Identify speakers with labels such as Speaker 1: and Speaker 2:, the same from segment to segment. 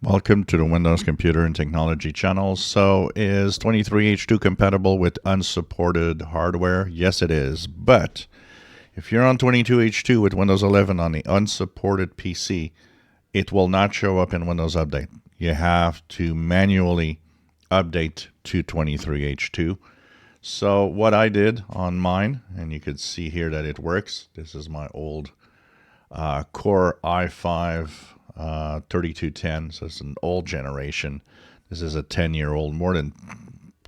Speaker 1: Welcome to the Windows Computer and Technology channel. So is 23H2 compatible with unsupported hardware? Yes, it is. But if you're on 22H2 with Windows 11 on the unsupported PC, it will not show up in Windows Update. You have to manually update to 23H2. So what I did on mine, and you could see here that it works. This is my old Core i5 3210, so it's an old generation. This is a 10-year-old, more than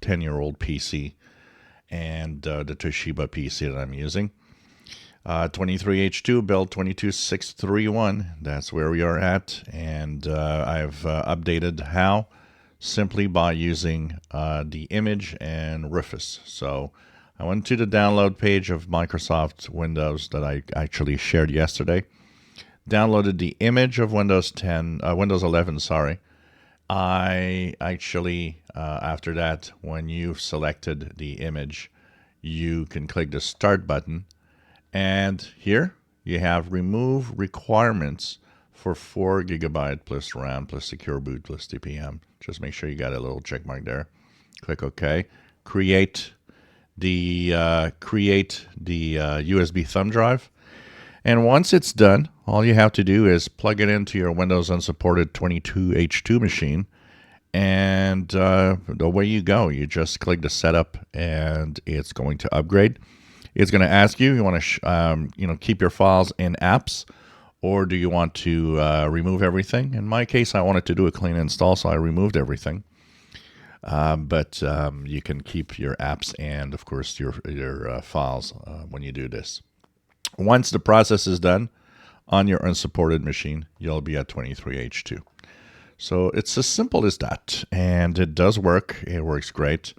Speaker 1: 10-year-old PC, and the Toshiba PC that I'm using. 23H2 build 22631, that's where we are at, and I've updated how simply by using the image and Rufus. So I went to the download page of Microsoft Windows that I actually shared yesterday. Downloaded the image of Windows 11. Sorry, I actually after that, when you've selected the image, you can click the Start button, and here you have remove requirements for 4 GB plus RAM plus secure boot plus TPM. Just make sure you got a little check mark there. Click OK. Create the USB thumb drive. And once it's done, all you have to do is plug it into your Windows unsupported 22H2 machine, and away you go. You just click the setup, and it's going to upgrade. It's going to ask you want to keep your files in apps, or do you want to remove everything? In my case, I wanted to do a clean install, so I removed everything. But you can keep your apps and, of course, your files when you do this. Once the process is done on your unsupported machine, you'll be at 23H2. So it's as simple as that, and it does work. It works great.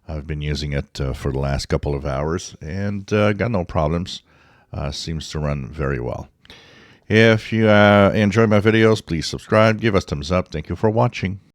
Speaker 1: I've been using it for the last couple of hours and got no problems. Seems to run very well. If you enjoy my videos, please subscribe, give us thumbs up. Thank you for watching.